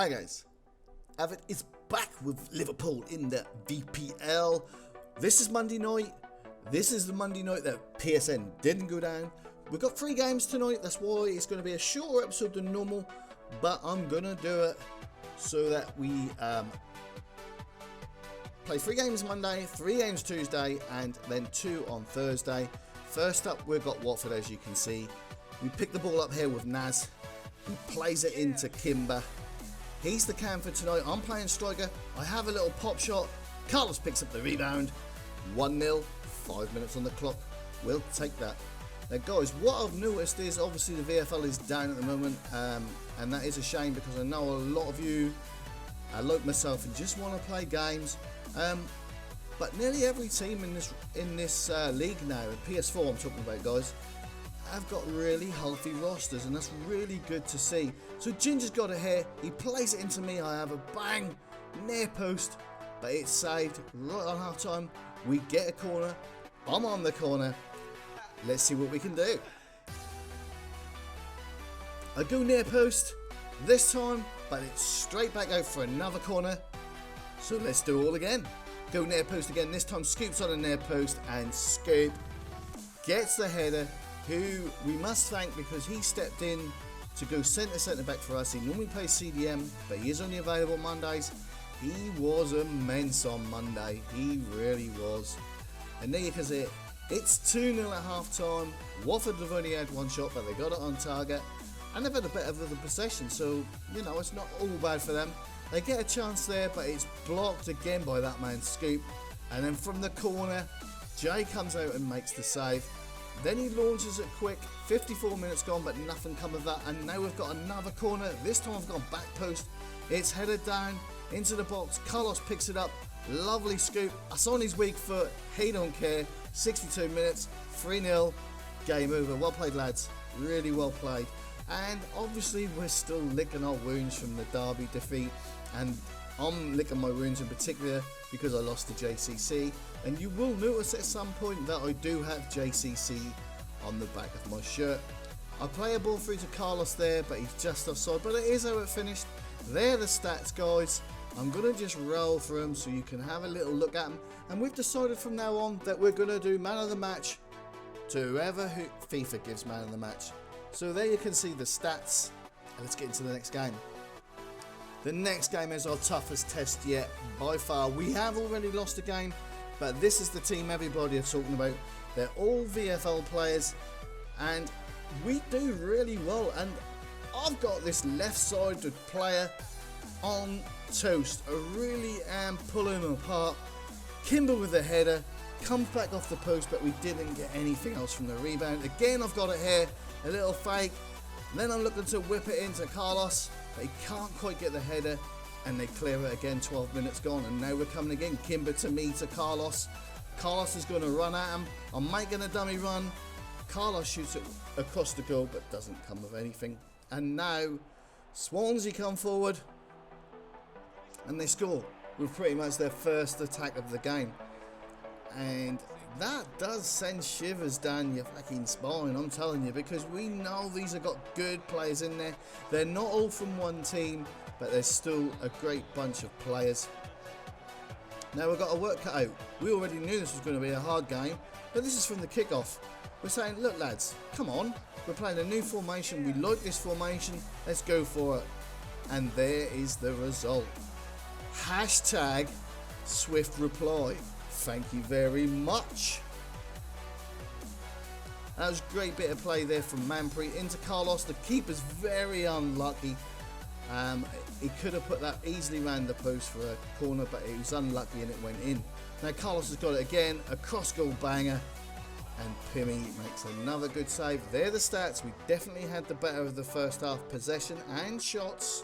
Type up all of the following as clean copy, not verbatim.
Hi guys, Avit is back with Liverpool in the VPL. This is Monday night. This is the Monday night that PSN didn't go down. We've got 3 games tonight, that's why it's going to be a shorter episode than normal. But I'm going to do it so that we play 3 games Monday, 3 games Tuesday, and then 2 on Thursday. First up, we've got Watford, as you can see. We pick the ball up here with Naz. He plays it into Kimber. He's the cam for tonight. I'm playing striker. I have a little pop shot. Carlos picks up the rebound. 1-0. 5 minutes on the clock. We'll take that. Now guys, what I've noticed is obviously the VFL is down at the moment, and that is a shame because I know a lot of you, like myself, and just want to play games. But nearly every team in this league now, PS4 I'm talking about, guys, have got really healthy rosters, and that's really good to see. So Ginger's got it here. He plays it into me. I have a bang near post, but it's saved right on half time. We get a corner. I'm on the corner. Let's see what we can do. I go near post this time, but it's straight back out for another corner. So let's do it all again. Go near post again. This time Scoop's on a near post, and Scoop gets the header, who we must thank because he stepped in to go centre back for us. He normally plays CDM, but he is only available Mondays. He was immense on Monday. He really was. And there you can see it. It's 2-0 at half time. Watford have only had 1 shot, but they got it on target. And they've had a bit of the possession, so, you know, it's not all bad for them. They get a chance there, but it's blocked again by that man, Scoop. And then from the corner, Jay comes out and makes the save. Then he launches it quick. 54 minutes gone, but nothing come of that. And now we've got another corner. This time I've got back post. It's headed down into the box. Carlos picks it up. Lovely Scoop. That's on his weak foot. He don't care. 62 minutes. 3-0. Game over. Well played, lads. Really well played. And obviously we're still licking our wounds from the Derby defeat. And I'm licking my wounds in particular because I lost to JCC. And you will notice at some point that I do have JCC on the back of my shirt. I play a ball through to Carlos there, but he's just offside. But it is how it finished. They're the stats, guys. I'm going to just roll through them so you can have a little look at them. And we've decided from now on that we're going to do man of the match to whoever FIFA gives man of the match. So there you can see the stats. And let's get into the next game. The next game is our toughest test yet by far. We have already lost a game, but this is the team everybody is talking about. They're all VFL players, and we do really well. And I've got this left-sided player on toast. I really am pulling him apart. Kimber with the header, comes back off the post, but we didn't get anything else from the rebound. Again, I've got it here, a little fake. Then I'm looking to whip it into Carlos, but he can't quite get the header, and they clear it again. 12 minutes gone, and now we're coming again. Kimber to me to Carlos. Carlos is going to run at him. I'm making a dummy run. Carlos shoots it across the goal, but doesn't come with anything. And now Swansea come forward, and they score with pretty much their first attack of the game. And that does send shivers down your fucking spine, I'm telling you, because we know these have got good players in there. They're not all from one team, but there's still a great bunch of players. Now we've got our work cut out. We already knew this was going to be a hard game, but this is from the kickoff. We're saying, look lads, come on. We're playing a new formation. We like this formation. Let's go for it. And there is the result. Hashtag swift reply. Thank you very much. That was a great bit of play there from Manpreet into Carlos. The keeper's very unlucky. He could have put that easily around the post for a corner, but he was unlucky and it went in. Now Carlos has got it again, a cross goal banger, and Pimmy makes another good save. They're the stats. We definitely had the better of the first half possession and shots,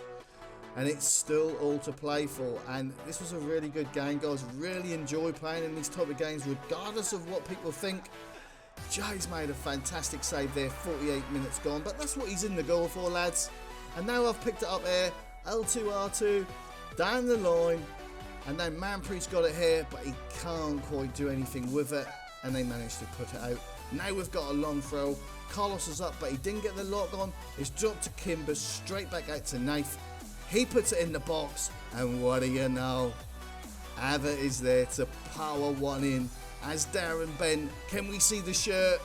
and it's still all to play for. And this was a really good game, guys. Really enjoy playing in these type of games regardless of what people think. Jay's made a fantastic save there. 48 minutes gone, but that's what he's in the goal for, lads. And now I've picked it up here, L2R2 down the line, and now Manpreet's got it here, but he can't quite do anything with it, and they managed to put it out. Now we've got a long throw. Carlos is up, but he didn't get the lock on. It's dropped to Kimber, straight back out to Nath. He puts it in the box, and what do you know? Avit is there to power one in as Darren bent. Can we see the shirt?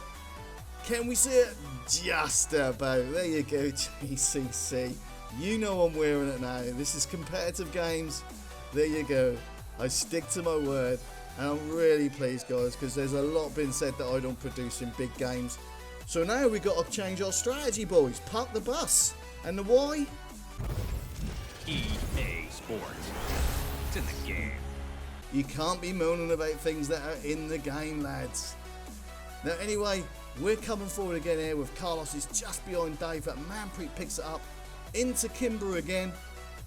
Can we see it? Just about. There you go, JCC. You know I'm wearing it now. This is competitive games. There you go. I stick to my word. And I'm really pleased, guys, because there's a lot been said that I don't produce in big games. So now we got to change our strategy, boys. Park the bus. And the why? EA Sports. It's in the game. You can't be moaning about things that are in the game, lads. Now, anyway, we're coming forward again here with Carlos is just behind Dave, but Manpreet picks it up into Kimber again.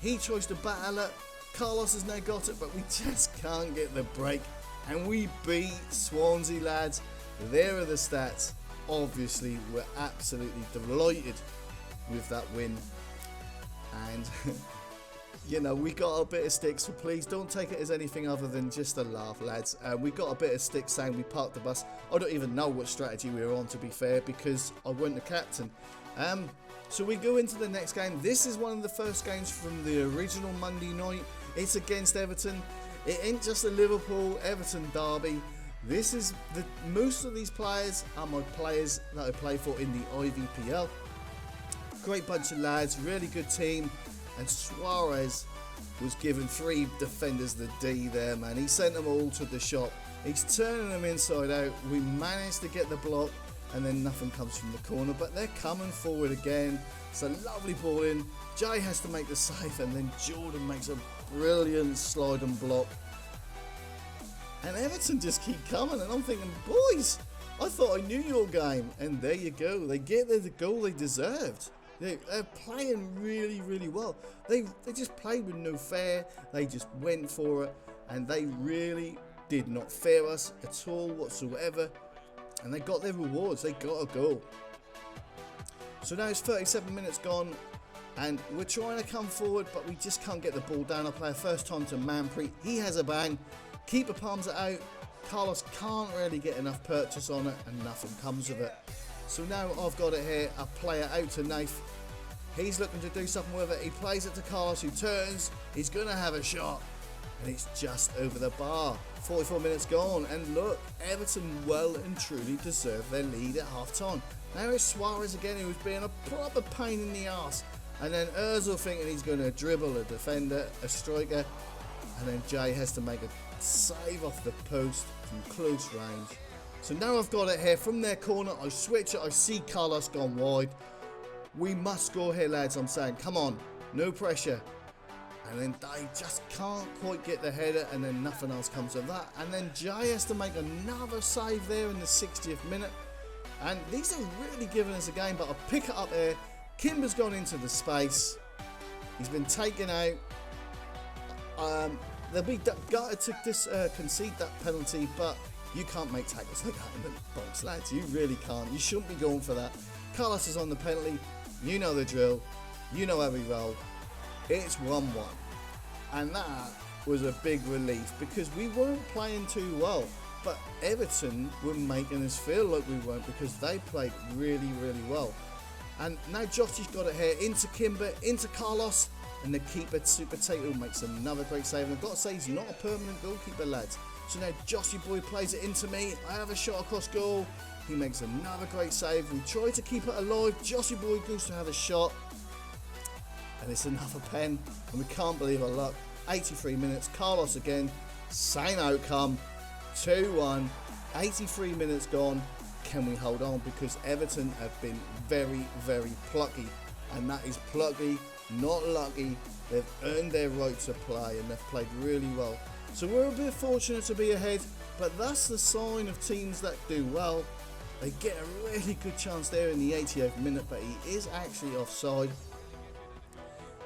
He tries to battle it. Carlos has now got it, but we just can't get the break. And we beat Swansea, lads. There are the stats. Obviously, we're absolutely delighted with that win. And you know, we got a bit of stick, so please don't take it as anything other than just a laugh, lads. We got a bit of stick saying we parked the bus. I don't even know what strategy we were on, to be fair, because I wasn't the captain. So we go into the next game. This is one of the first games from the original Monday night. It's against Everton. It ain't just a Liverpool-Everton derby. This is most of these players are my players that I play for in the IVPL. Great bunch of lads, really good team. And Suarez was given 3 defenders the D there, man. He sent them all to the shop. He's turning them inside out. We managed to get the block, and then nothing comes from the corner. But they're coming forward again. It's a lovely ball in. Jay has to make the save, and then Jordan makes a brilliant slide and block. And Everton just keep coming, and I'm thinking, boys, I thought I knew your game. And there you go. They get the goal they deserved. They're playing really, really well. They just played with no fear. They just went for it, and they really did not fear us at all whatsoever. And they got their rewards. They got a goal. So now it's 37 minutes gone, and we're trying to come forward, but we just can't get the ball down. I play a first time to Manpreet. He has a bang. Keeper palms it out. Carlos can't really get enough purchase on it, and nothing comes of it. So now I've got it here, a player out to Nath. He's looking to do something with it. He plays it to Carlos, who turns. He's going to have a shot. And it's just over the bar. 44 minutes gone. And look, Everton well and truly deserve their lead at half-time. Now it's Suarez again, who's being a proper pain in the arse. And then Ozil thinking he's going to dribble a defender, a striker. And then Jay has to make a save off the post from close range. So now I've got it here from their corner. I switch it. I see Carlos gone wide. We must score here, lads. I'm saying, come on, no pressure. And then they just can't quite get the header, and then nothing else comes of that. And then Jay has to make another save there in the 60th minute. And these are really giving us a game, but I'll pick it up there. Kimber's gone into the space. He's been taken out. They'll be gutted to concede that penalty, but you can't make tackles like that in the box, lads. You really can't. You shouldn't be going for that. Carlos is on the penalty. You know the drill. You know how we roll. It's 1-1. And that was a big relief because we weren't playing too well. But Everton were making us feel like we weren't because they played really, really well. And now Josh's got it here into Kimber, into Carlos. And the keeper, Super Tato, makes another great save. And I've got to say, he's not a permanent goalkeeper, lads. So now Joshy boy plays it into me. I have a shot across goal. He makes another great save. We try to keep it alive. Joshy boy goes to have a shot. And it's another pen. And we can't believe our luck. 83 minutes. Carlos again. Same outcome. 2-1. 83 minutes gone. Can we hold on? Because Everton have been very, very plucky. And that is plucky, not lucky. They've earned their right to play and they've played really well. So we're a bit fortunate to be ahead, but that's the sign of teams that do well. They get a really good chance there in the 88th minute, but he is actually offside.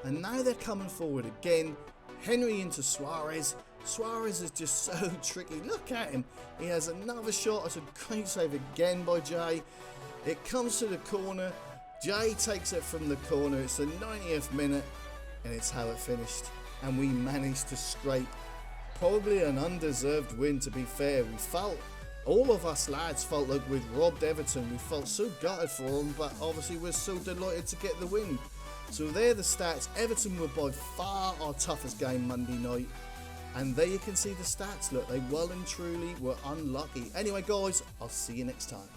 And now they're coming forward again. Henry into Suarez. Suarez is just so tricky. Look at him. He has another shot. It's a great save again by Jay. It comes to the corner. Jay takes it from the corner. It's the 90th minute, and it's how it finished. And we managed to scrape probably an undeserved win, to be fair. We felt, all of us lads felt like we'd robbed Everton. We felt so gutted for them, but obviously we're so delighted to get the win. So there are the stats. Everton were by far our toughest game Monday night. And there you can see the stats. Look, they well and truly were unlucky. Anyway, guys, I'll see you next time.